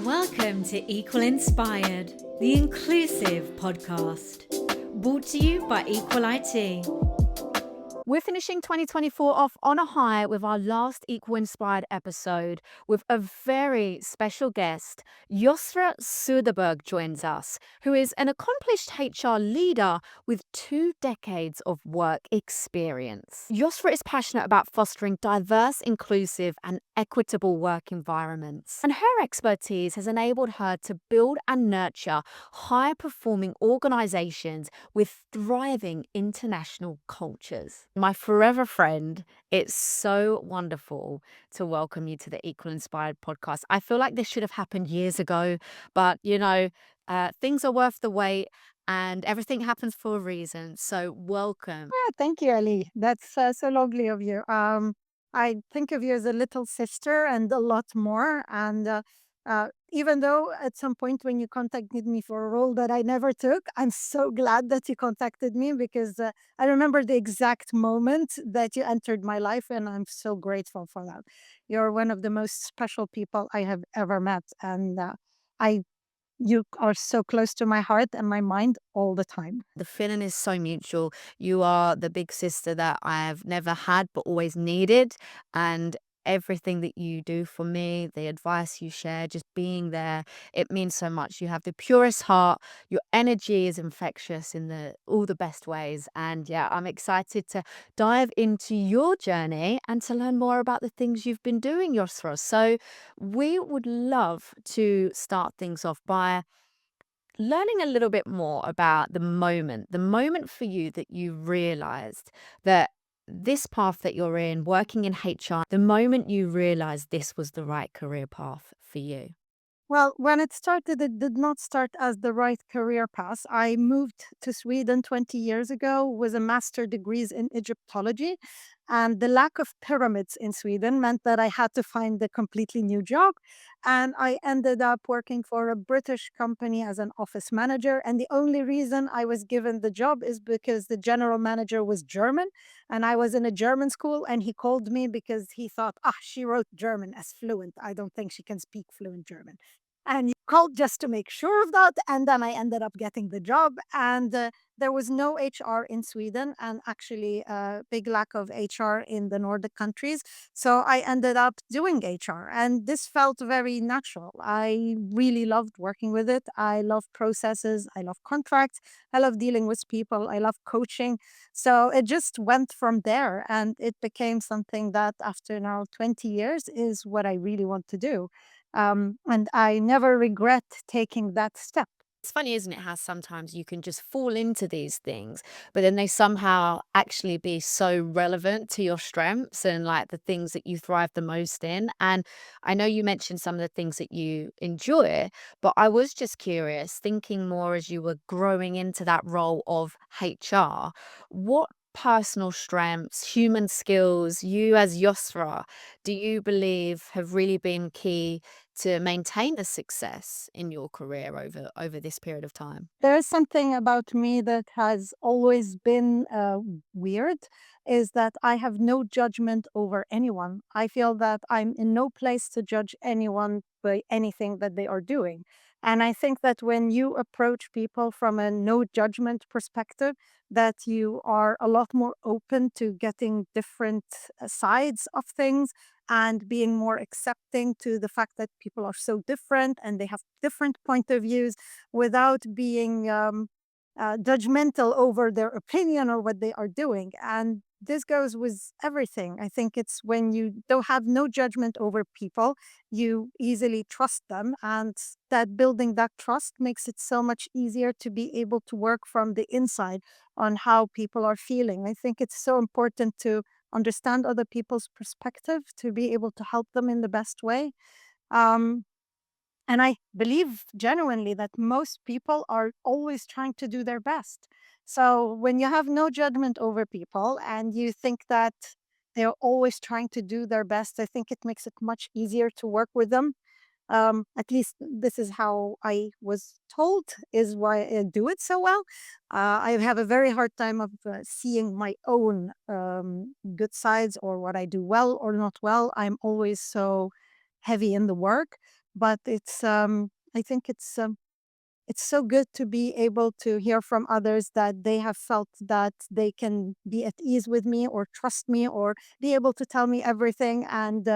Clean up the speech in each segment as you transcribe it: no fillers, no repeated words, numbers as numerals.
Welcome to Equal Inspired, the inclusive podcast, brought to you by Equal IT. We're finishing 2024 off on a high with our last Equal Inspired episode with a very special guest. Yosra Söderberg joins us, who is an accomplished HR leader with 2 decades of work experience. Yosra is passionate about fostering diverse, inclusive, and equitable work environments. And her expertise has enabled her to build and nurture high-performing organizations with thriving international cultures. My forever friend, it's so wonderful to welcome you to the Equal Inspired podcast. I feel like this should have happened years ago, but things are worth the wait and everything happens for a reason. So welcome. Thank you, Ali. That's so lovely of you. I think of you as a little sister and a lot more. And even though at some point when you contacted me for a role that I never took, I'm so glad that you contacted me because I remember the exact moment that you entered my life, and I'm so grateful for that. You're one of the most special people I have ever met, and I you are so close to my heart and my mind all the time. The feeling is so mutual. You are the big sister that I've never had but always needed. And everything that you do for me, the advice you share, just being there, it means so much. You have the purest heart. Your energy is infectious in all the best ways. And yeah, I'm excited to dive into your journey and to learn more about the things you've been doing, Yosra. So we would love to start things off by learning a little bit more about the moment for you that you realized that this path that you're in, working in HR, the moment you realized this was the right career path for you. Well, when it started, it did not start as the right career path. I moved to Sweden 20 years ago with a master degrees in Egyptology. And the lack of pyramids in Sweden meant that I had to find a completely new job. And I ended up working for a British company as an office manager. And the only reason I was given the job is because the general manager was German. And I was in a German school. And he called me because he thought, she wrote German as fluent. I don't think she can speak fluent German. And he called just to make sure of that. And then I ended up getting the job. And there was no HR in Sweden, and actually a big lack of HR in the Nordic countries. So I ended up doing HR. And this felt very natural. I really loved working with it. I love processes. I love contracts. I love dealing with people. I love coaching. So it just went from there. And it became something that after now 20 years is what I really want to do. And I never regret taking that step. It's funny, isn't it, how sometimes you can just fall into these things, but then they somehow actually be so relevant to your strengths and like the things that you thrive the most in. And I know you mentioned some of the things that you enjoy, but I was just curious, thinking more as you were growing into that role of HR, what personal strengths, human skills, you as Yosra, do you believe have really been key to maintain the success in your career over this period of time? There is something about me that has always been weird, is that I have no judgment over anyone. I feel that I'm in no place to judge anyone by anything that they are doing. And I think that when you approach people from a no judgment perspective, that you are a lot more open to getting different sides of things and being more accepting to the fact that people are so different and they have different point of views without being judgmental over their opinion or what they are doing. And this goes with everything. I think it's when you don't have no judgment over people, you easily trust them. And that building that trust makes it so much easier to be able to work from the inside on how people are feeling. I think it's so important to understand other people's perspective to be able to help them in the best way. Um, and I believe genuinely that most people are always trying to do their best. So when you have no judgment over people and you think that they're always trying to do their best, I think it makes it much easier to work with them. At least this is how I was told, is why I do it so well. I have a very hard time of seeing my own good sides or what I do well or not well. I'm always so heavy in the work. but I think it's so good to be able to hear from others that they have felt that they can be at ease with me or trust me or be able to tell me everything. And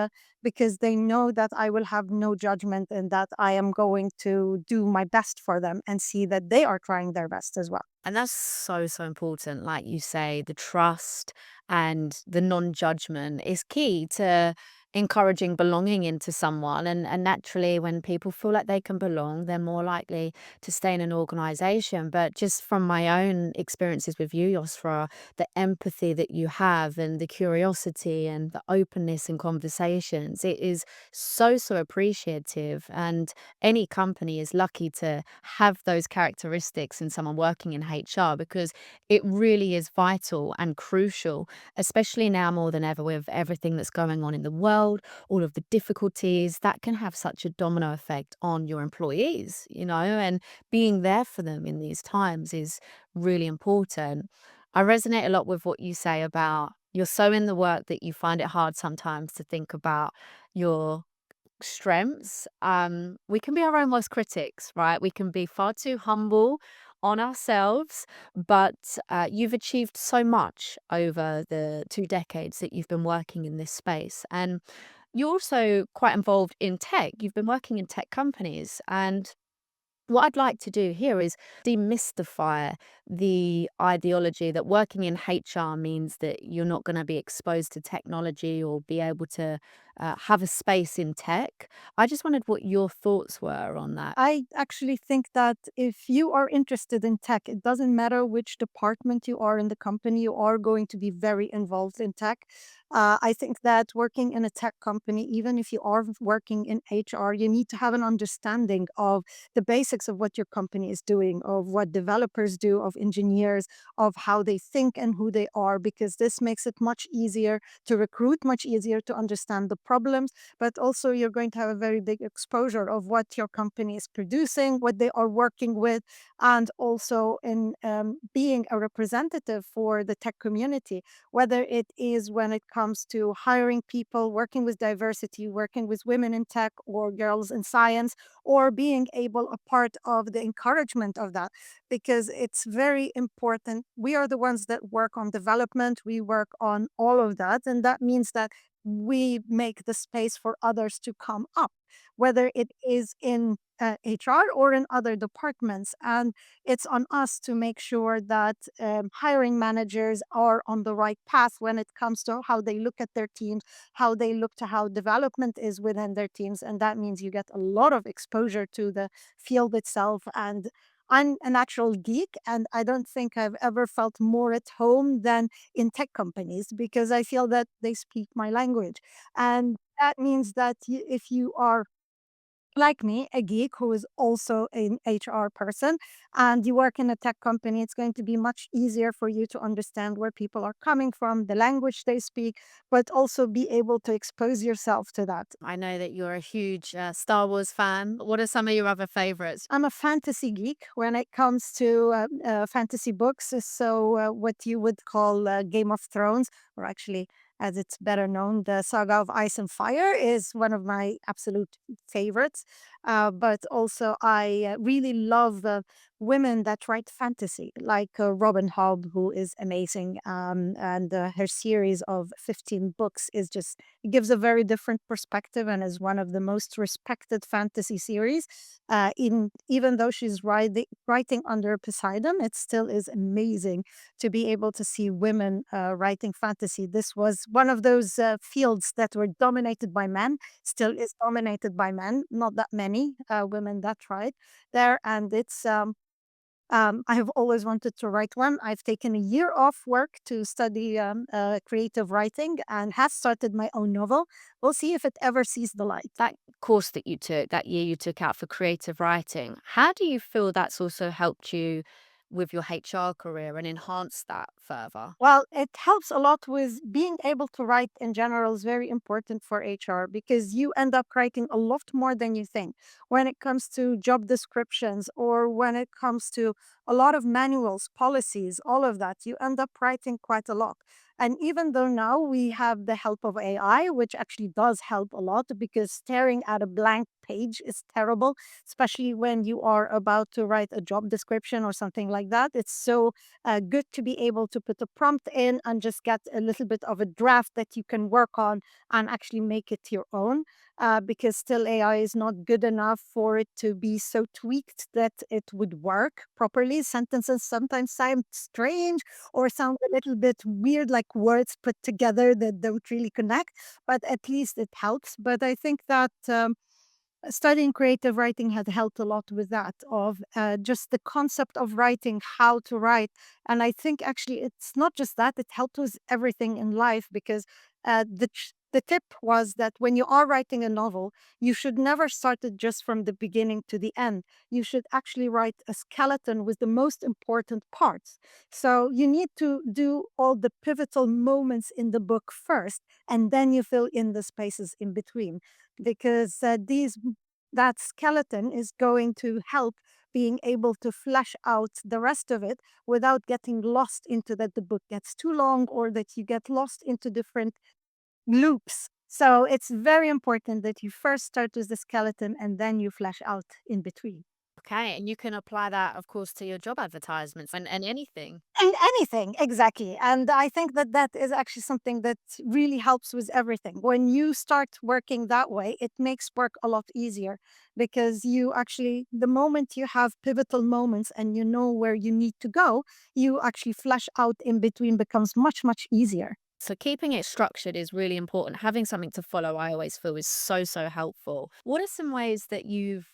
because they know that I will have no judgment and that I am going to do my best for them and see that they are trying their best as well. And that's so, so important. Like you say, the trust and the non-judgment is key to encouraging belonging into someone. And naturally, when people feel like they can belong, they're more likely to stay in an organization. But just from my own experiences with you, Yosra, the empathy that you have and the curiosity and the openness in conversations, it is so, so appreciative. And any company is lucky to have those characteristics in someone working in HR because it really is vital and crucial, especially now more than ever with everything that's going on in the world, all of the difficulties that can have such a domino effect on your employees, and being there for them in these times is really important. I resonate a lot with what you say about you're so in the work that you find it hard sometimes to think about your strengths. We can be our own worst critics, right? We can be far too humble on ourselves, but you've achieved so much over the 2 decades that you've been working in this space. And you're also quite involved in tech. You've been working in tech companies. And what I'd like to do here is demystify the ideology that working in HR means that you're not going to be exposed to technology or be able to have a space in tech. I just wondered what your thoughts were on that. I actually think that if you are interested in tech, it doesn't matter which department you are in the company, you are going to be very involved in tech. I think that working in a tech company, even if you are working in HR, you need to have an understanding of the basics of what your company is doing, of what developers do, of engineers, of how they think and who they are, because this makes it much easier to recruit, much easier to understand the problems, but also you're going to have a very big exposure of what your company is producing, what they are working with, and also in being a representative for the tech community, whether it is when it comes to hiring people, working with diversity, working with women in tech or girls in science, or being able a part of the encouragement of that, because it's very important. We are the ones that work on development, we work on all of that, and that means that we make the space for others to come up, whether it is in HR or in other departments. And it's on us to make sure that hiring managers are on the right path when it comes to how they look at their teams, how they look to how development is within their teams. And that means you get a lot of exposure to the field itself. And I'm a natural geek, and I don't think I've ever felt more at home than in tech companies because I feel that they speak my language. And that means that if you are like me, a geek who is also an HR person, and you work in a tech company, it's going to be much easier for you to understand where people are coming from, the language they speak, but also be able to expose yourself to that. I know that you're a huge Star Wars fan. What are some of your other favorites? I'm a fantasy geek when it comes to fantasy books. So, what you would call Game of Thrones, or actually, as it's better known, the Saga of Ice and Fire is one of my absolute favorites. But also, I really love women that write fantasy, like Robin Hobb, who is amazing. And her series of 15 books is just, it gives a very different perspective and is one of the most respected fantasy series. Even though she's writing under a pseudonym, it still is amazing to be able to see women writing fantasy. This was one of those fields that were dominated by men, still is dominated by men, not that many women that write there. And I have always wanted to write one. I've taken a year off work to study creative writing and have started my own novel. We'll see if it ever sees the light. That course that you took, that year you took out for creative writing, how do you feel that's also helped you with your HR career and enhanced that further? Well, it helps a lot with being able to write in general is very important for HR because you end up writing a lot more than you think when it comes to job descriptions or when it comes to a lot of manuals, policies, all of that. You end up writing quite a lot. And even though now we have the help of AI, which actually does help a lot because staring at a blank page is terrible, especially when you are about to write a job description or something like that. It's so good to be able to put a prompt in and just get a little bit of a draft that you can work on and actually make it your own. Because still AI is not good enough for it to be so tweaked that it would work properly. Sentences sometimes sound strange or sound a little bit weird, like words put together that don't really connect, but at least it helps. But I think that studying creative writing had helped a lot with that, of just the concept of writing, how to write. And I think actually it's not just that, it helped with everything in life because the tip was that when you are writing a novel, you should never start it just from the beginning to the end. You should actually write a skeleton with the most important parts. So you need to do all the pivotal moments in the book first, and then you fill in the spaces in between, because that skeleton is going to help being able to flesh out the rest of it without getting lost into that the book gets too long or that you get lost into different loops. So it's very important that you first start with the skeleton and then you flesh out in between. Okay, and you can apply that, of course, to your job advertisements and anything. And anything, exactly. And I think that that is actually something that really helps with everything. When you start working that way, it makes work a lot easier because you actually, the moment you have pivotal moments and you know where you need to go, you actually flesh out in between becomes much, much easier. So keeping it structured is really important. Having something to follow, I always feel, is so, so helpful. What are some ways that you've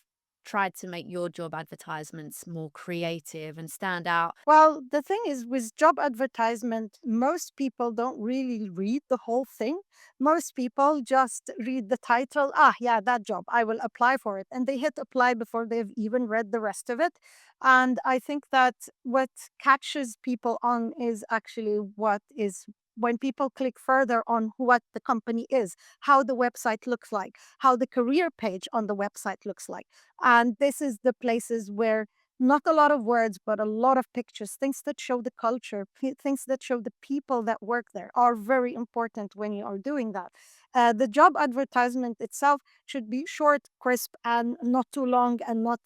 tried to make your job advertisements more creative and stand out? Well, the thing is, with job advertisement, most people don't really read the whole thing. Most people just read the title. Ah, yeah, that job. I will apply for it. And they hit apply before they've even read the rest of it. And I think that what catches people on is actually what is when people click further on what the company is, how the website looks like, how the career page on the website looks like. And this is the places where not a lot of words, but a lot of pictures, things that show the culture, things that show the people that work there are very important when you are doing that. The job advertisement itself should be short, crisp, and not too long, and not,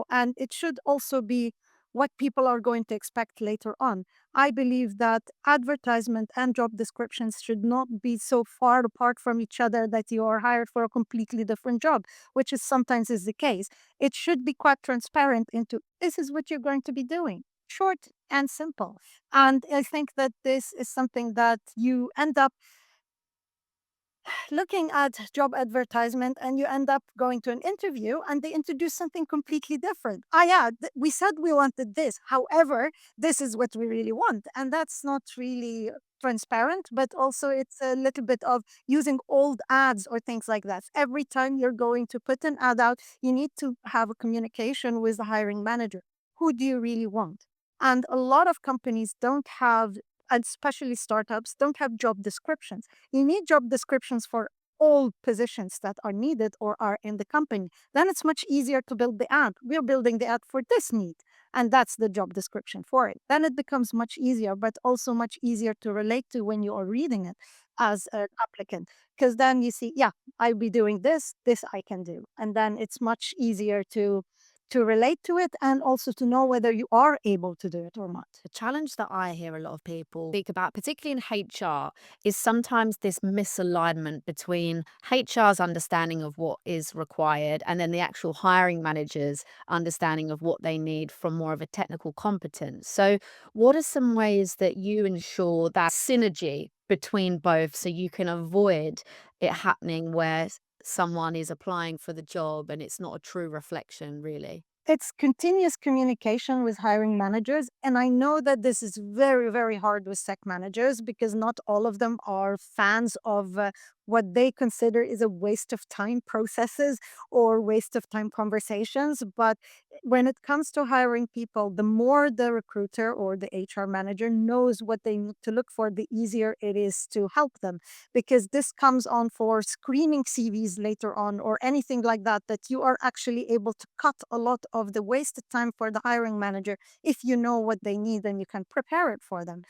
and it should also be what people are going to expect later on. I believe that advertisement and job descriptions should not be so far apart from each other that you are hired for a completely different job, which is sometimes is the case. It should be quite transparent into this is what you're going to be doing. Short and simple. And I think that this is something that you end up looking at job advertisement and you end up going to an interview and they introduce something completely different. Ah, yeah, we said we wanted this. However, this is what we really want. And that's not really transparent, but also it's a little bit of using old ads or things like that. Every time you're going to put an ad out, you need to have a communication with the hiring manager. Who do you really want? And a lot of companies don't have, and especially startups, don't have job descriptions. You need job descriptions for all positions that are needed or are in the company. Then it's much easier to build the ad. We're building the ad for this need, and that's the job description for it. Then it becomes much easier, but also much easier to relate to when you are reading it as an applicant. Because then you see, yeah, I'll be doing this, this I can do. And then it's much easier to relate to it and also to know whether you are able to do it or not. The challenge that I hear a lot of people speak about, particularly in HR, is sometimes this misalignment between HR's understanding of what is required and then the actual hiring manager's understanding of what they need from more of a technical competence. So, what are some ways that you ensure that synergy between both so you can avoid it happening where someone is applying for the job and it's not a true reflection, really? It's continuous communication with hiring managers. And I know that this is very, very hard with tech managers because not all of them are fans of what they consider is a waste of time processes or waste of time conversations. But when it comes to hiring people, the more the recruiter or the HR manager knows what they need to look for, the easier it is to help them. Because this comes on for screening CVs later on or anything like that, that you are actually able to cut a lot of the wasted time for the hiring manager if you know what they need and you can prepare it for them.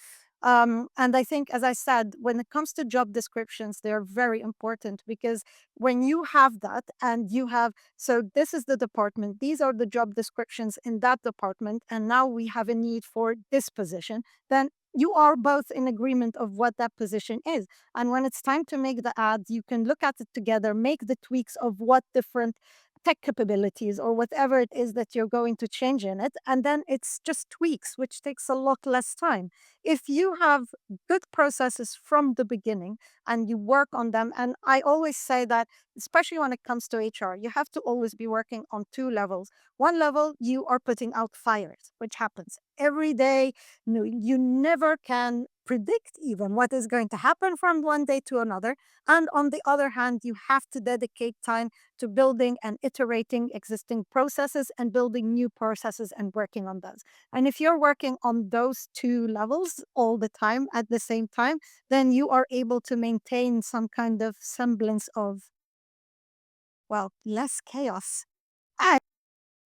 And I think, as I said, when it comes to job descriptions, they're very important because when you have that and you have, so this is the department, these are the job descriptions in that department, and now we have a need for this position, then you are both in agreement of what that position is. And when it's time to make the ads, you can look at it together, make the tweaks of what different tech capabilities or whatever it is that you're going to change in it. And then it's just tweaks, which takes a lot less time. If you have good processes from the beginning and you work on them, and I always say that, especially when it comes to HR, you have to always be working on two levels. One level, you are putting out fires, which happens every day. No, you never can predict even what is going to happen from one day to another. And on the other hand, you have to dedicate time to building and iterating existing processes and building new processes and working on those. And if you're working on those two levels all the time at the same time, then you are able to maintain some kind of semblance of, well, less chaos. And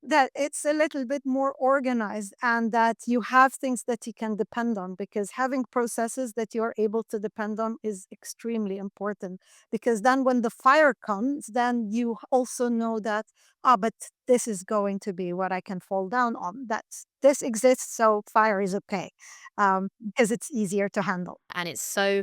that it's a little bit more organized and that you have things that you can depend on, because having processes that you're able to depend on is extremely important, because then when the fire comes, then you also know that, but this is going to be what I can fall down on. That's this exists, so fire is okay, because it's easier to handle. And it's so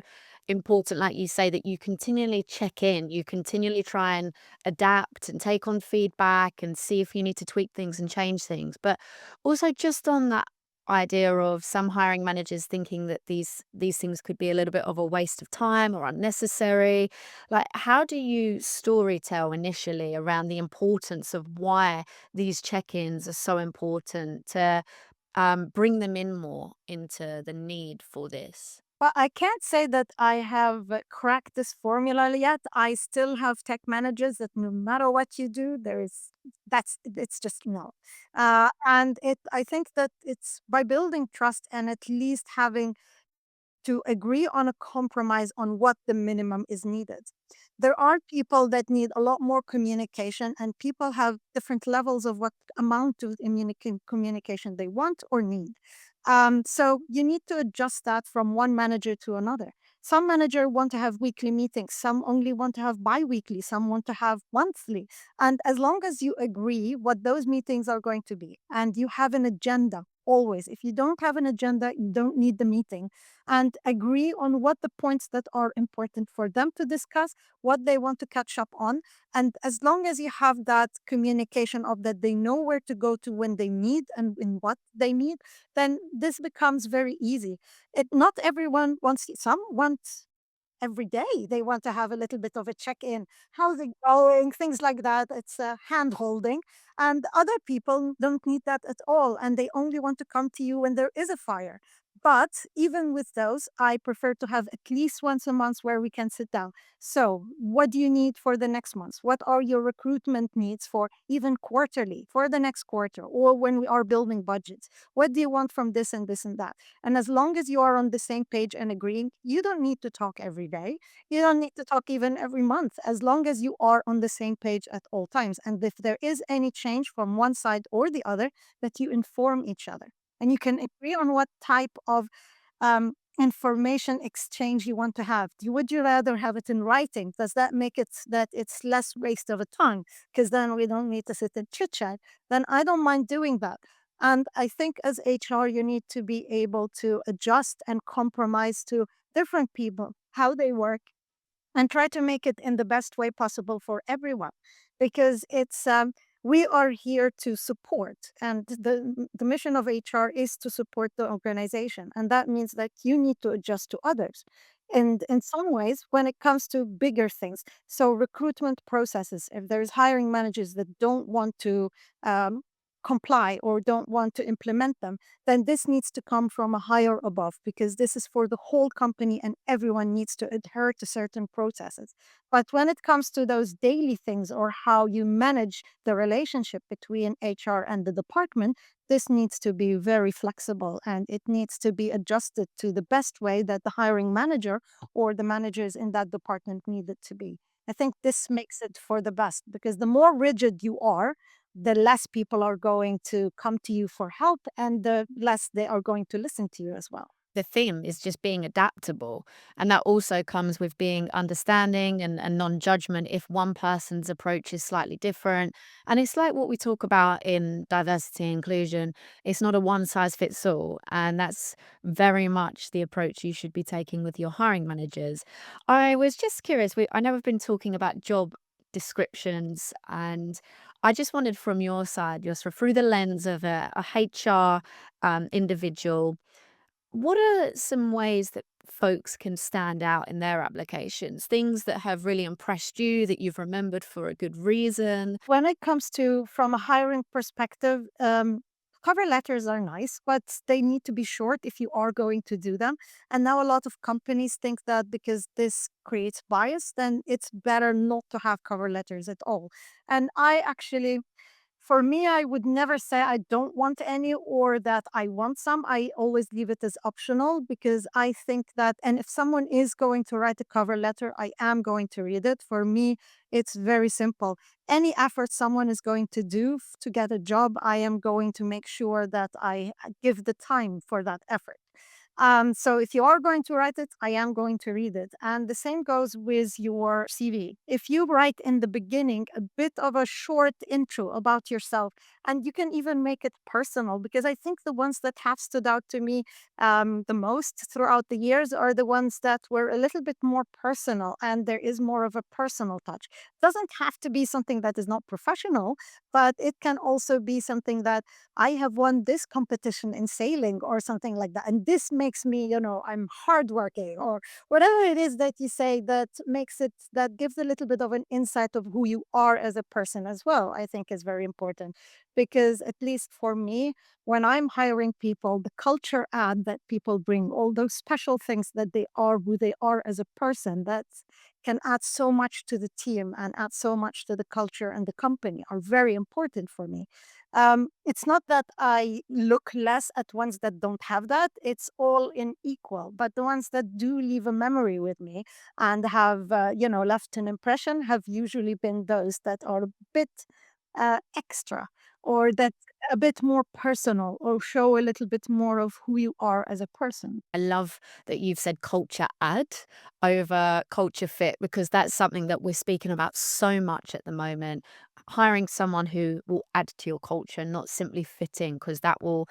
important, like you say, that you continually check in, you continually try and adapt and take on feedback and see if you need to tweak things and change things. But also just on that idea of some hiring managers thinking that these things could be a little bit of a waste of time or unnecessary. Like, how do you storytell initially around the importance of why these check-ins are so important to bring them in more into the need for this? Well, I can't say that I have cracked this formula yet. I still have tech managers that no matter what you do, there is that's it's just no. And it I think that it's by building trust and at least having to agree on a compromise on what the minimum is needed. There are people that need a lot more communication, and people have different levels of what amount of communication they want or need. So you need to adjust that from one manager to another. Some manager want to have weekly meetings, some only want to have bi-weekly, some want to have monthly. And as long as you agree what those meetings are going to be and you have an agenda, always. If you don't have an agenda, you don't need the meeting, and agree on what the points that are important for them to discuss, what they want to catch up on. And as long as you have that communication of that they know where to go to when they need and in what they need, then this becomes very easy. Not everyone wants, some want every day. They want to have a little bit of a check in. How's it going? Things like that. It's hand holding. And other people don't need that at all. And they only want to come to you when there is a fire. But even with those, I prefer to have at least once a month where we can sit down. So, what do you need for the next month? What are your recruitment needs for even quarterly, for the next quarter, or when we are building budgets? What do you want from this and this and that? And as long as you are on the same page and agreeing, you don't need to talk every day. You don't need to talk even every month, as long as you are on the same page at all times. And if there is any change from one side or the other, that you inform each other. And you can agree on what type of information exchange you want to have. Would you rather have it in writing? Does that make it that it's less waste of a time? Because then we don't need to sit and chit chat. Then I don't mind doing that. And I think as HR, you need to be able to adjust and compromise to different people, how they work, and try to make it in the best way possible for everyone, because it's we are here to support, and the mission of HR is to support the organization, and that means that you need to adjust to others. And in some ways, when it comes to bigger things, so recruitment processes, if there's hiring managers that don't want to um, comply or don't want to implement them, then this needs to come from a higher above, because this is for the whole company and everyone needs to adhere to certain processes. But when it comes to those daily things or how you manage the relationship between HR and the department, this needs to be very flexible and it needs to be adjusted to the best way that the hiring manager or the managers in that department need it to be. I think this makes it for the best, because the more rigid you are, the less people are going to come to you for help and the less they are going to listen to you as well. The theme is just being adaptable. And that also comes with being understanding and non judgment if one person's approach is slightly different. And it's like what we talk about in diversity and inclusion. It's not a one size fits all. And that's very much the approach you should be taking with your hiring managers. I was just curious. I know we've been talking about job descriptions, and I just wondered from your side, Yosra, through the lens of a HR individual, what are some ways that folks can stand out in their applications? Things that have really impressed you that you've remembered for a good reason? When it comes to from a hiring perspective, cover letters are nice, but they need to be short if you are going to do them. And now a lot of companies think that because this creates bias, then it's better not to have cover letters at all. And I actually, for me, I would never say I don't want any or that I want some. I always leave it as optional, because I think that, and if someone is going to write a cover letter, I am going to read it. For me, it's very simple. Any effort someone is going to do to get a job, I am going to make sure that I give the time for that effort. So if you are going to write it, I am going to read it. And the same goes with your CV. If you write in the beginning a bit of a short intro about yourself, and you can even make it personal, because I think the ones that have stood out to me the most throughout the years are the ones that were a little bit more personal and there is more of a personal touch. Doesn't have to be something that is not professional, but it can also be something that I have won this competition in sailing or something like that. And this makes me, I'm hardworking, or whatever it is that you say that makes it, that gives a little bit of an insight of who you are as a person as well, I think is very important. Because at least for me, when I'm hiring people, the culture ad that people bring, all those special things that they are, who they are as a person, that can add so much to the team and add so much to the culture and the company, are very important for me. It's not that I look less at ones that don't have that. It's all in equal. But the ones that do leave a memory with me and have, left an impression have usually been those that are a bit extra, or that a bit more personal, or show a little bit more of who you are as a person. I love that you've said culture add over culture fit, because that's something that we're speaking about so much at the moment. Hiring someone who will add to your culture, not simply fit in, because that will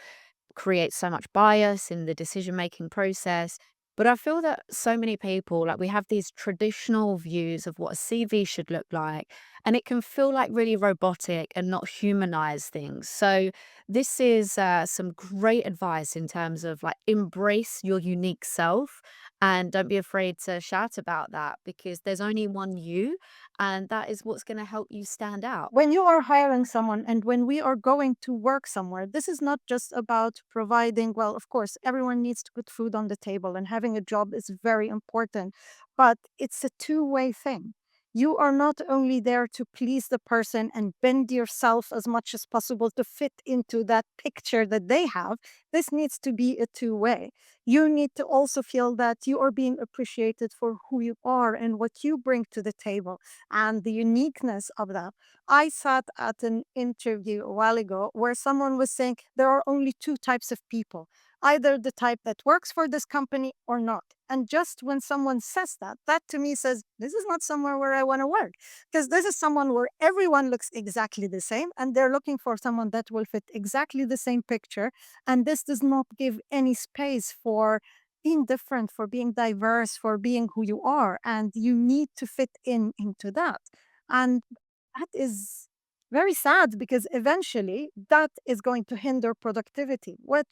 create so much bias in the decision making process. But I feel that so many people, like we have these traditional views of what a CV should look like, and it can feel like really robotic and not humanize things. So, this is some great advice in terms of like embrace your unique self and don't be afraid to shout about that, because there's only one you, and that is what's going to help you stand out. When you are hiring someone and when we are going to work somewhere, this is not just about providing, well, of course, everyone needs to put food on the table and having a job is very important, but it's a two-way thing. You are not only there to please the person and bend yourself as much as possible to fit into that picture that they have. This needs to be a two-way. You need to also feel that you are being appreciated for who you are and what you bring to the table and the uniqueness of that. I sat at an interview a while ago where someone was saying there are only two types of people, either the type that works for this company or not. And just when someone says that, that to me says, this is not somewhere where I want to work. Because this is someone where everyone looks exactly the same and they're looking for someone that will fit exactly the same picture. And this does not give any space for being different, for being diverse, for being who you are. And you need to fit in into that. And that is very sad, because eventually that is going to hinder productivity. What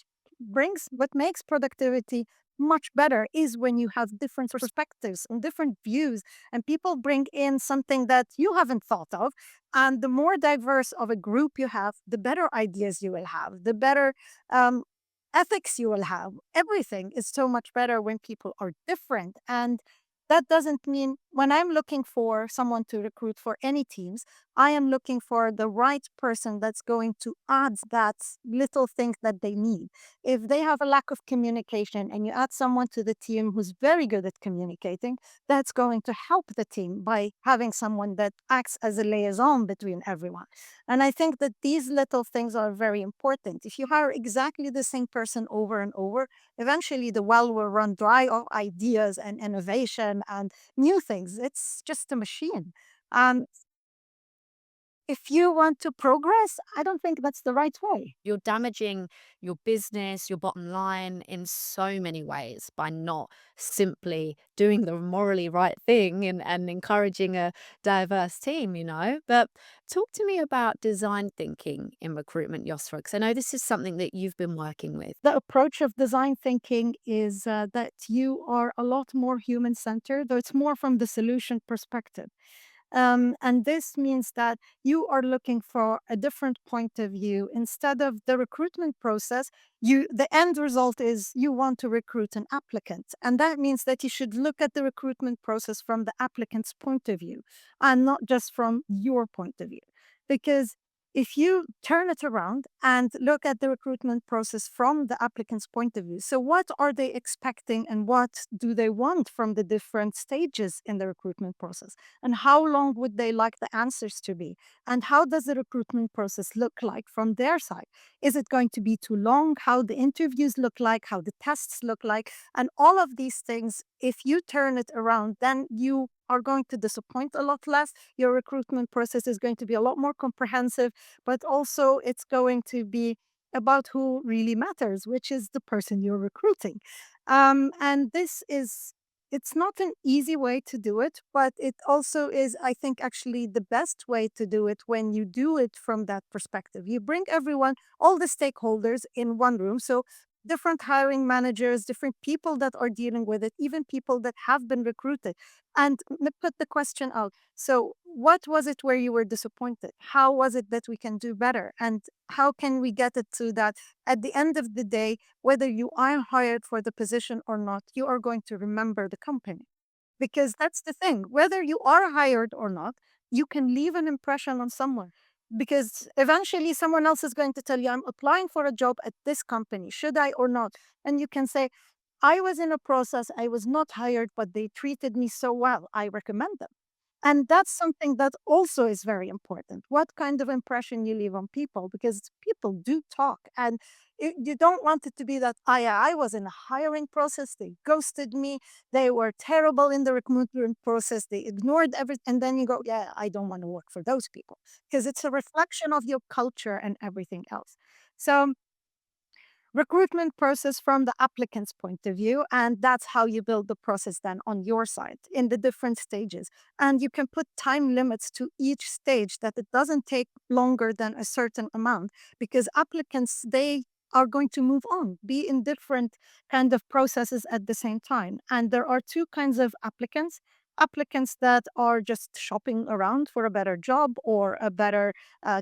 makes productivity much better is when you have different perspectives and different views, and people bring in something that you haven't thought of. And the more diverse of a group you have, the better ideas you will have, the better um, ethics you will have. Everything is so much better when people are different. And that doesn't mean when I'm looking for someone to recruit for any teams, I am looking for the right person that's going to add that little thing that they need. If they have a lack of communication and you add someone to the team who's very good at communicating, that's going to help the team by having someone that acts as a liaison between everyone. And I think that these little things are very important. If you hire exactly the same person over and over, eventually the well will run dry of ideas and innovation and new things. It's just a machine. And if you want to progress, I don't think that's the right way. You're damaging your business, your bottom line in so many ways by not simply doing the morally right thing and encouraging a diverse team, you know? But talk to me about design thinking in recruitment, Yosra, because I know this is something that you've been working with. The approach of design thinking is that you are a lot more human centered, though it's more from the solution perspective. And this means that you are looking for a different point of view. Instead of the recruitment process, the end result is you want to recruit an applicant. And that means that you should look at the recruitment process from the applicant's point of view and not just from your point of view. Because if you turn it around and look at the recruitment process from the applicant's point of view, so what are they expecting and what do they want from the different stages in the recruitment process? And how long would they like the answers to be? And how does the recruitment process look like from their side? Is it going to be too long? How the interviews look like, how the tests look like, and all of these things, if you turn it around, then you are going to disappoint a lot less. Your recruitment process is going to be a lot more comprehensive, but also it's going to be about who really matters, which is the person you're recruiting. And this is it's not an easy way to do it, but it also is, I think, actually the best way to do it when you do it from that perspective. You bring everyone, all the stakeholders in one room. So different hiring managers, different people that are dealing with it, even people that have been recruited, and put the question out. So, what was it where you were disappointed? How was it that we can do better? And how can we get it to that at the end of the day, whether you are hired for the position or not, you are going to remember the company. Because that's the thing, whether you are hired or not, you can leave an impression on someone. Because eventually someone else is going to tell you, I'm applying for a job at this company. Should I or not? And you can say, I was in a process, I was not hired, but they treated me so well. I recommend them. And that's something that also is very important. What kind of impression you leave on people, because people do talk. And you don't want it to be that I was in a hiring process, they ghosted me, they were terrible in the recruitment process, they ignored everything. And then you go, yeah, I don't want to work for those people because it's a reflection of your culture and everything else. So recruitment process from the applicant's point of view, and that's how you build the process then on your side in the different stages. And you can put time limits to each stage, that it doesn't take longer than a certain amount, because applicants, they are going to move on, be in different kind of processes at the same time. And there are two kinds of applicants that are just shopping around for a better job or a better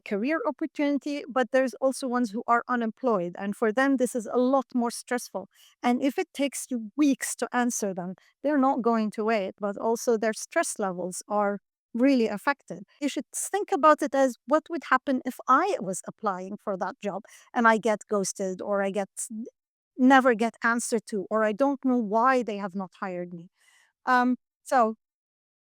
career opportunity, but there's also ones who are unemployed. And for them, this is a lot more stressful. And if it takes you weeks to answer them, they're not going to wait, but also their stress levels are really affected. You should think about it as, what would happen if I was applying for that job and I get ghosted, or I get never get answered to, or I don't know why they have not hired me. So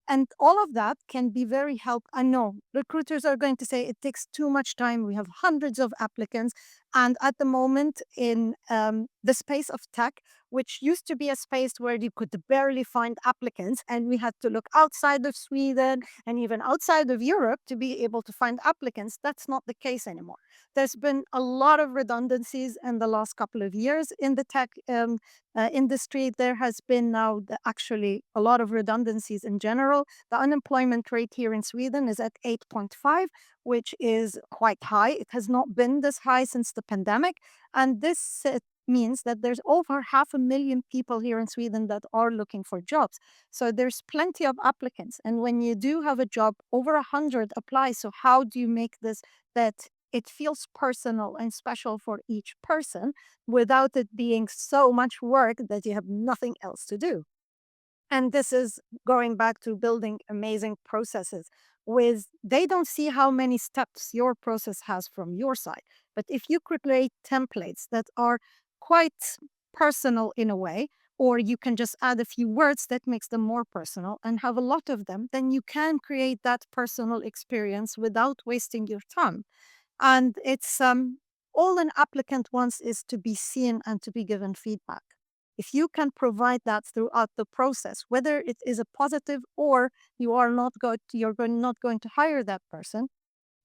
and all of that can be very helpful. I know recruiters are going to say it takes too much time. We have hundreds of applicants. And at the moment, in the space of tech, which used to be a space where you could barely find applicants, and we had to look outside of Sweden and even outside of Europe to be able to find applicants, that's not the case anymore. There's been a lot of redundancies in the last couple of years in the tech industry. There has been now actually a lot of redundancies in general. The unemployment rate here in Sweden is at 8.5, which is quite high. It has not been this high since the pandemic. And this means that there's over 500,000 people here in Sweden that are looking for jobs. So there's plenty of applicants. And when you do have a job, over 100 apply. So how do you make this that it feels personal and special for each person without it being so much work that you have nothing else to do? And this is going back to building amazing processes with they don't see how many steps your process has from your side. But if you create templates that are quite personal in a way, or you can just add a few words that makes them more personal and have a lot of them, then you can create that personal experience without wasting your time. And it's all an applicant wants is to be seen and to be given feedback. If you can provide that throughout the process, whether it is a positive or you are not going, not going to hire that person,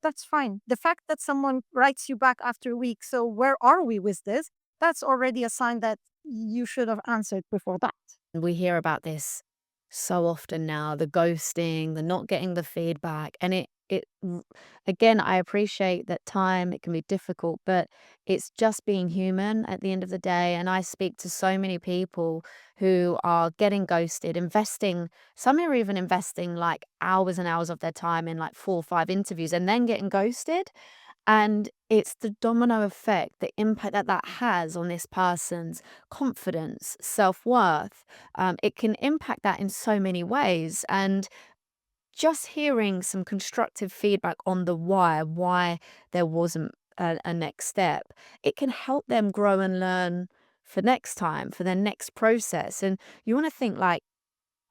that's fine. The fact that someone writes you back after a week, so where are we with this? That's already a sign that you should have answered before that. We hear about this so often now, the ghosting, the not getting the feedback. And again, I appreciate that time, it can be difficult, but it's just being human at the end of the day. And I speak to so many people who are getting ghosted, some are even investing like hours and hours of their time in like 4 or 5 interviews and then getting ghosted. And it's the domino effect, the impact that that has on this person's confidence, self-worth. It can impact that in so many ways. And just hearing some constructive feedback on the why there wasn't a next step, it can help them grow and learn for next time, for their next process. And you want to think like,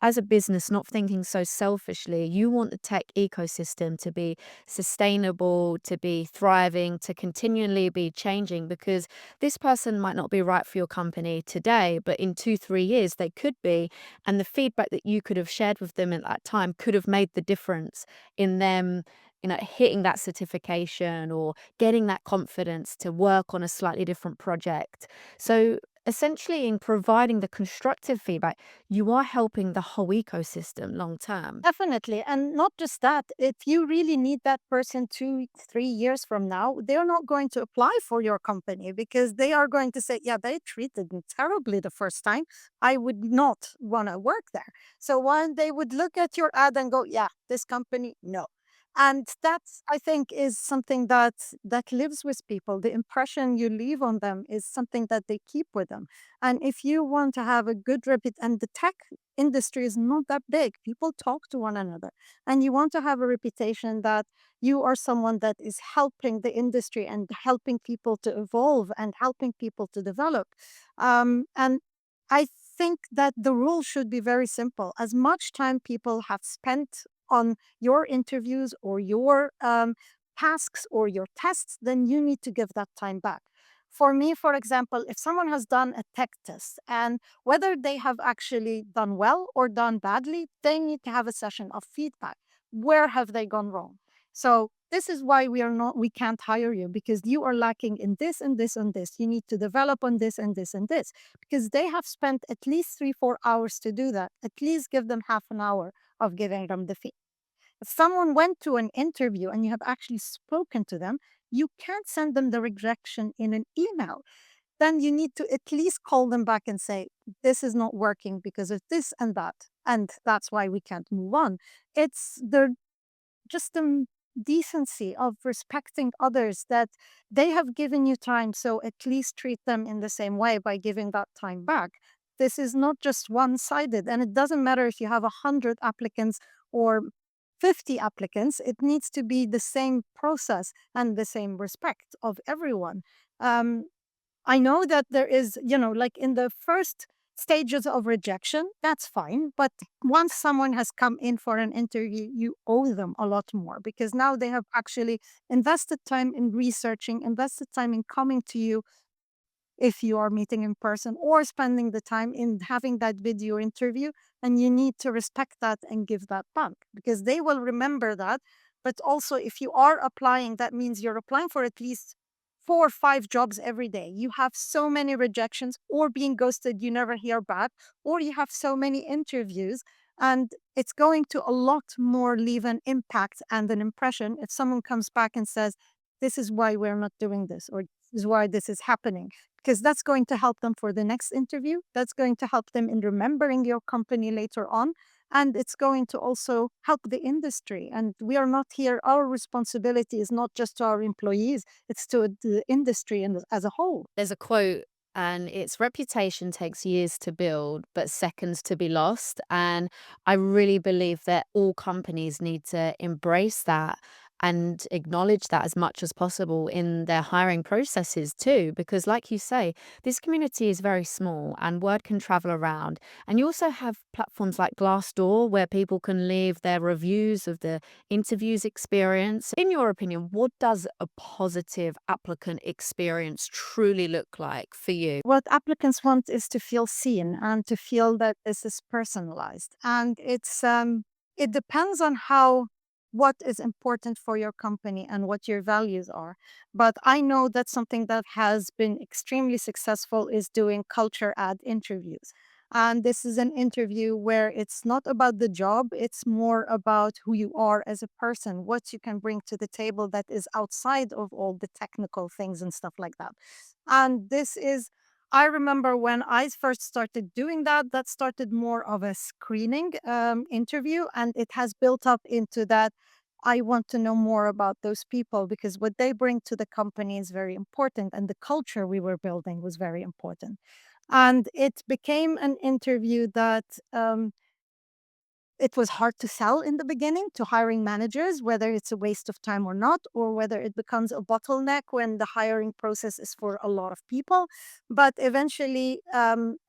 as a business, not thinking so selfishly, you want the tech ecosystem to be sustainable, to be thriving, to continually be changing because this person might not be right for your company today, but in 2, 3 years they could be. And the feedback that you could have shared with them at that time could have made the difference in them. Hitting that certification or getting that confidence to work on a slightly different project. So, essentially, in providing the constructive feedback, you are helping the whole ecosystem long term. Definitely. And not just that, if you really need that person 2, 3 years from now, they're not going to apply for your company because they are going to say, yeah, they treated me terribly the first time. I would not want to work there. So one, they would look at your ad and go, yeah, this company, no. And that's, I think, is something that lives with people. The impression you leave on them is something that they keep with them. And if you want to have a good and the tech industry is not that big. People talk to one another. And you want to have a reputation that you are someone that is helping the industry and helping people to evolve and helping people to develop. And I think that the rule should be very simple. As much time people have spent on your interviews or your tasks or your tests, then you need to give that time back. For me, for example, if someone has done a tech test and whether they have actually done well or done badly, they need to have a session of feedback. Where have they gone wrong? So this is why we can't hire you because you are lacking in this and this and this. You need to develop on this and this and this because they have spent at least 3, 4 hours to do that. At least give them half an hour of giving them the feedback. If someone went to an interview and you have actually spoken to them, you can't send them the rejection in an email. Then you need to at least call them back and say, this is not working because of this and that. And that's why we can't move on. It's the decency of respecting others that they have given you time. So at least treat them in the same way by giving that time back. This is not just one sided. And it doesn't matter if you have 100 applicants or 50 applicants, it needs to be the same process and the same respect of everyone. Um, I know that there is, like in the first stages of rejection, that's fine. But once someone has come in for an interview, you owe them a lot more because now they have actually invested time in researching, invested time in coming to you if you are meeting in person or spending the time in having that video interview. And you need to respect that and give that back because they will remember that. But also, if you are applying, that means you're applying for at least 4 or 5 jobs every day. You have so many rejections or being ghosted, you never hear back, or you have so many interviews. And it's going to a lot more leave an impact and an impression if someone comes back and says, this is why we're not doing this, or this is why this is happening. because that's going to help them for the next interview. That's going to help them in remembering your company later on. And it's going to also help the industry. And we are not here, our responsibility is not just to our employees, it's to the industry and as a whole. There's a quote, and it's reputation takes years to build, but seconds to be lost. And I really believe that all companies need to embrace that and acknowledge that as much as possible in their hiring processes too. Because, like you say, this community is very small and word can travel around. And you also have platforms like Glassdoor where people can leave their reviews of the interviews experience. In your opinion, what does a positive applicant experience truly look like for you? What applicants want is to feel seen and to feel that this is personalized. And it depends on what is important for your company and what your values are. But I know that something that has been extremely successful is doing culture ad interviews. And this is an interview where it's not about the job, it's more about who you are as a person, what you can bring to the table that is outside of all the technical things and stuff like that. And I remember when I first started doing that, that started more of a screening interview, and it has built up into that. I want to know more about those people because what they bring to the company is very important, and the culture we were building was very important. And it became an interview that it was hard to sell in the beginning to hiring managers, whether it's a waste of time or not, or whether it becomes a bottleneck when the hiring process is for a lot of people. But eventually,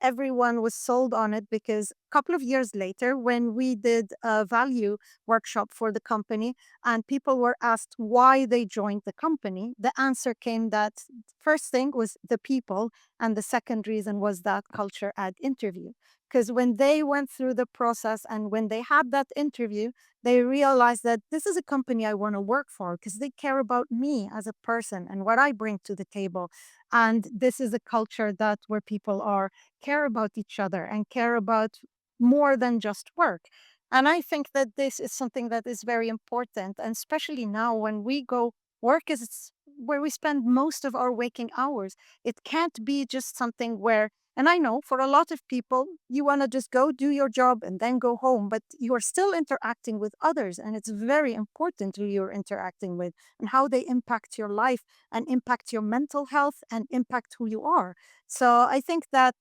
everyone was sold on it because a couple of years later, when we did a value workshop for the company and people were asked why they joined the company, the answer came that first thing was the people, and the second reason was that culture ad interview. Because when they went through the process and when they had that interview, they realized that this is a company I want to work for because they care about me as a person and what I bring to the table. And this is a culture that where people are care about each other and care about more than just work. And I think that this is something that is very important. And especially now when we go, work is where we spend most of our waking hours. It can't be just something where, and I know for a lot of people, you want to just go do your job and then go home, but you are still interacting with others. And it's very important who you're interacting with and how they impact your life and impact your mental health and impact who you are. So I think that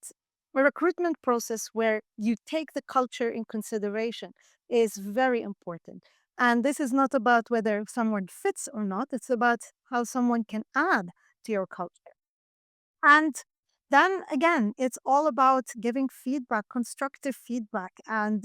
a recruitment process where you take the culture in consideration is very important. And this is not about whether someone fits or not, it's about how someone can add to your culture. And then again, it's all about giving feedback, constructive feedback, and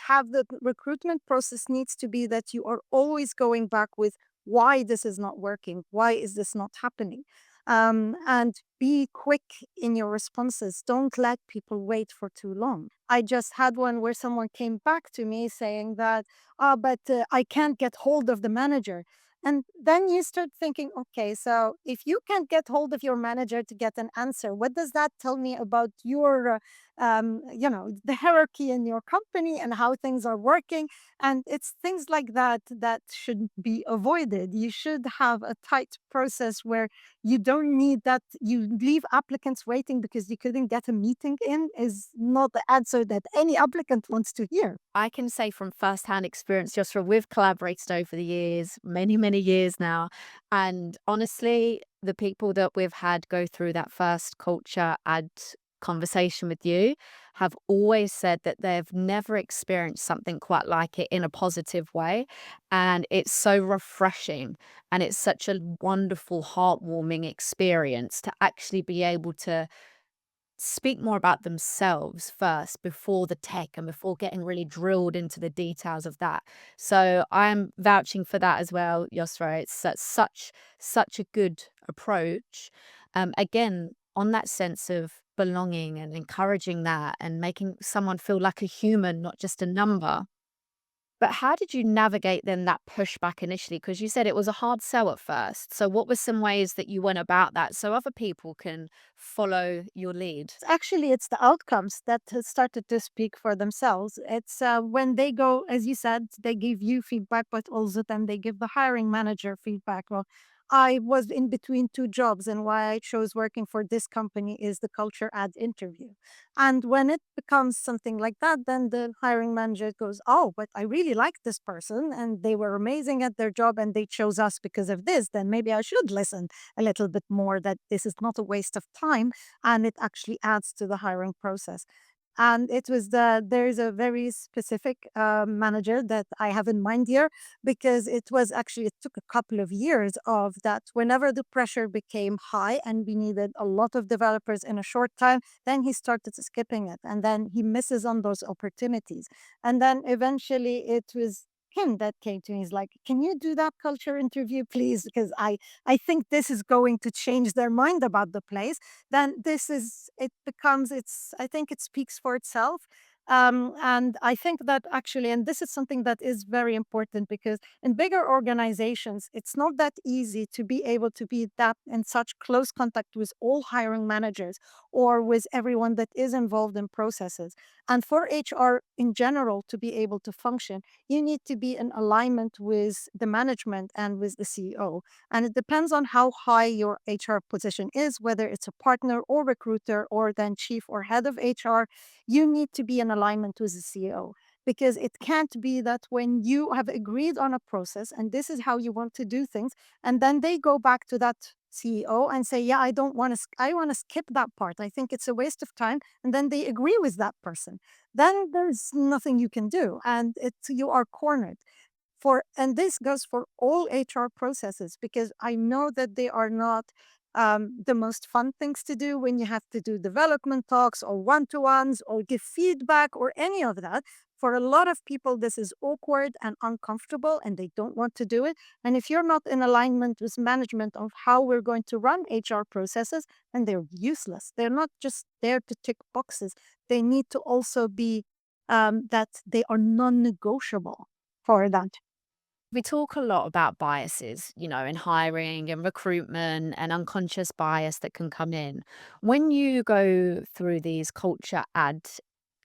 have the recruitment process needs to be that you are always going back with why this is not working, why is this not happening, and be quick in your responses. Don't let people wait for too long. I just had one where someone came back to me saying that, but I can't get hold of the manager. And then you start thinking, okay, so if you can't get hold of your manager to get an answer, what does that tell me about your, the hierarchy in your company and how things are working? And it's things like that that should be avoided. You should have a tight process where you don't need that. You leave applicants waiting because you couldn't get a meeting in is not the answer that any applicant wants to hear. I can say from firsthand experience, Yosra, we've collaborated over the years, many, many years now. And honestly, the people that we've had go through that first culture ad conversation with you have always said that they've never experienced something quite like it in a positive way. And it's so refreshing and it's such a wonderful, heartwarming experience to actually be able to speak more about themselves first before the tech and before getting really drilled into the details of that. So I'm vouching for that as well, Yosra. It's such a good approach. Again, on that sense of belonging and encouraging that and making someone feel like a human, not just a number. But how did you navigate then that pushback initially? Because you said it was a hard sell at first. So what were some ways that you went about that so other people can follow your lead? Actually, it's the outcomes that has started to speak for themselves. It's when they go, as you said, they give you feedback, but also then they give the hiring manager feedback. Well, I was in between two jobs, and why I chose working for this company is the culture ad interview. And when it becomes something like that, then the hiring manager goes, "Oh, but I really like this person and they were amazing at their job and they chose us because of this. Then maybe I should listen a little bit more that this is not a waste of time and it actually adds to the hiring process." And there is a very specific manager that I have in mind here, because it took a couple of years of that. Whenever the pressure became high and we needed a lot of developers in a short time, then he started skipping it, and then he misses on those opportunities. And then eventually it was him that came to me. He's like, "Can you do that culture interview, please? Because I think this is going to change their mind about the place." Then it becomes, I think it speaks for itself. And I think that actually, and this is something that is very important, because in bigger organizations, it's not that easy to be able to be that in such close contact with all hiring managers or with everyone that is involved in processes. And for HR in general to be able to function, you need to be in alignment with the management and with the CEO. And it depends on how high your HR position is, whether it's a partner or recruiter or then chief or head of HR. You need to be in alignment with the CEO, because it can't be that when you have agreed on a process and this is how you want to do things, and then they go back to that CEO and say, "Yeah, I don't want to, I want to skip that part. I think it's a waste of time." And then they agree with that person. Then there's nothing you can do, and you are cornered. And this goes for all HR processes, because I know that they are not the most fun things to do when you have to do development talks or one-to-ones or give feedback or any of that. For a lot of people, this is awkward and uncomfortable and they don't want to do it. And if you're not in alignment with management of how we're going to run HR processes, then they're useless. They're not just there to tick boxes. They need to also be that they are non-negotiable for that. We talk a lot about biases, in hiring and recruitment and unconscious bias that can come in. When you go through these culture ad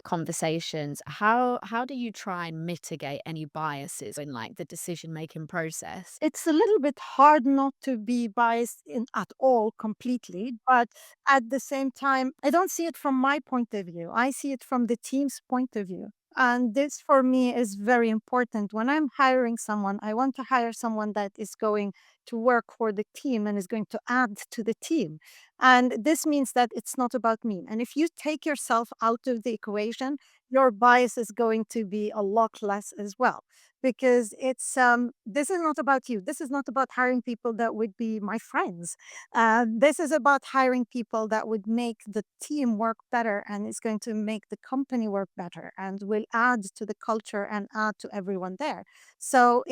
conversations, how do you try and mitigate any biases in like the decision making process? It's a little bit hard not to be biased in at all completely, but at the same time, I don't see it from my point of view. I see it from the team's point of view. And this for me is very important. When I'm hiring someone, I want to hire someone that is going to work for the team and is going to add to the team. And this means that it's not about me. And if you take yourself out of the equation, your bias is going to be a lot less as well, because this is not about you. This is not about hiring people that would be my friends. This is about hiring people that would make the team work better and is going to make the company work better and will add to the culture and add to everyone there. So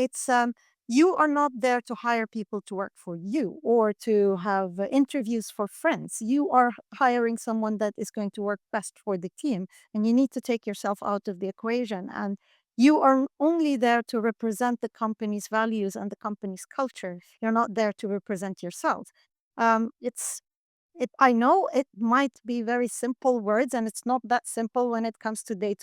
you are not there to hire people to work for you or to have interviews for friends. You are hiring someone that is going to work best for the team, and you need to take yourself out of the equation. And you are only there to represent the company's values and the company's culture. You're not there to represent yourself. It's I know it might be very simple words, and it's not that simple when it comes to day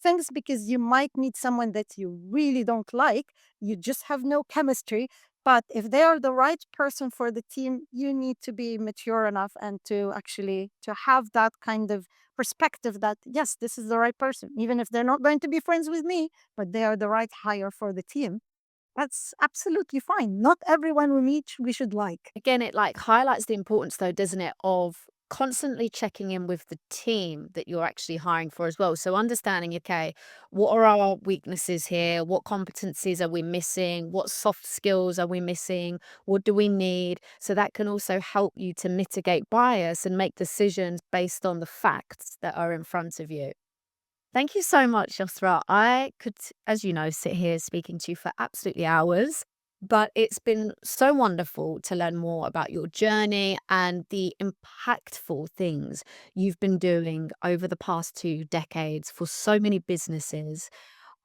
things, because you might meet someone that you really don't like. You just have no chemistry. But if they are the right person for the team, you need to be mature enough and to actually to have that kind of perspective that yes, this is the right person, even if they're not going to be friends with me, but they are the right hire for the team. That's absolutely fine. Not everyone we meet we should like. Again, it like highlights the importance though, doesn't it, of constantly checking in with the team that you're actually hiring for as well. So understanding, okay, what are our weaknesses here? What competencies are we missing? What soft skills are we missing? What do we need? So that can also help you to mitigate bias and make decisions based on the facts that are in front of you. Thank you so much, Yosra. I could, as you know, sit here speaking to you for absolutely hours, but it's been so wonderful to learn more about your journey and the impactful things you've been doing over the past 2 decades for so many businesses.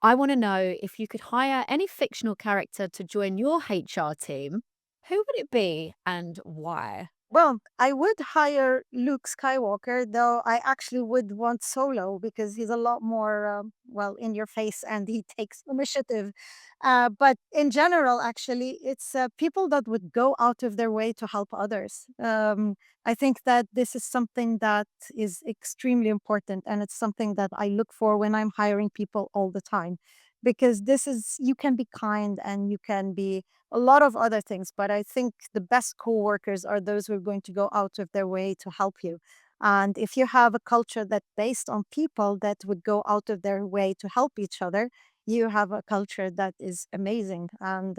I want to know, if you could hire any fictional character to join your HR team, who would it be and why? Well, I would hire Luke Skywalker, though I actually would want Solo because he's a lot more, well, in your face and he takes initiative. But in general, actually, it's people that would go out of their way to help others. I think that this is something that is extremely important. And it's something that I look for when I'm hiring people all the time. Because you can be kind and you can be a lot of other things, but I think the best co-workers are those who are going to go out of their way to help you. And if you have a culture that based on people that would go out of their way to help each other, you have a culture that is amazing. And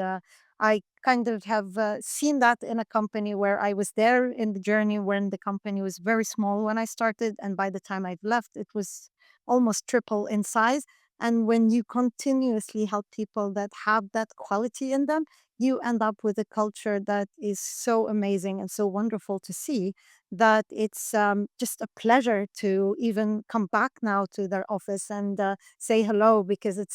I kind of have seen that in a company where I was there in the journey when the company was very small when I started. And by the time I've left, it was almost triple in size. And when you continuously help people that have that quality in them, you end up with a culture that is so amazing and so wonderful to see that it's just a pleasure to even come back now to their office and say hello because it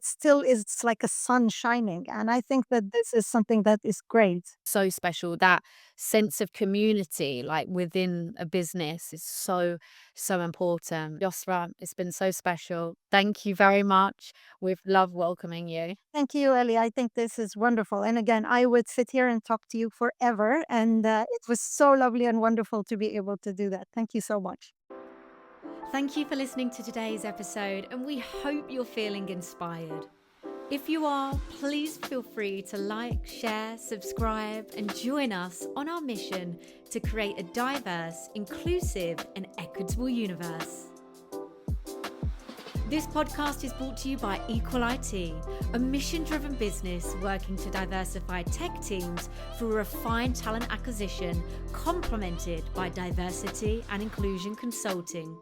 still is it's like a sun shining. And I think that this is something that is great. So special. That sense of community, like within a business, is so, so important. Yosra, it's been so special. Thank you very much. We've loved welcoming you. Thank you, Ellie. I think this is wonderful. And again, I would sit here and talk to you forever. And it was so lovely and wonderful to be able to do that. Thank you so much. Thank you for listening to today's episode, and we hope you're feeling inspired. If you are, please feel free to like, share, subscribe, and join us on our mission to create a diverse, inclusive, and equitable universe. This podcast is brought to you by Equal IT, a mission-driven business working to diversify tech teams through refined talent acquisition, complemented by diversity and inclusion consulting.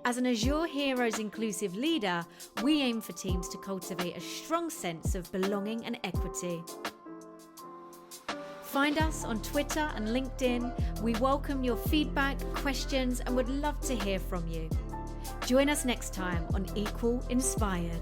As an Azure Heroes inclusive leader, we aim for teams to cultivate a strong sense of belonging and equity. Find us on Twitter and LinkedIn. We welcome your feedback, questions, and would love to hear from you. Join us next time on Equal Inspired.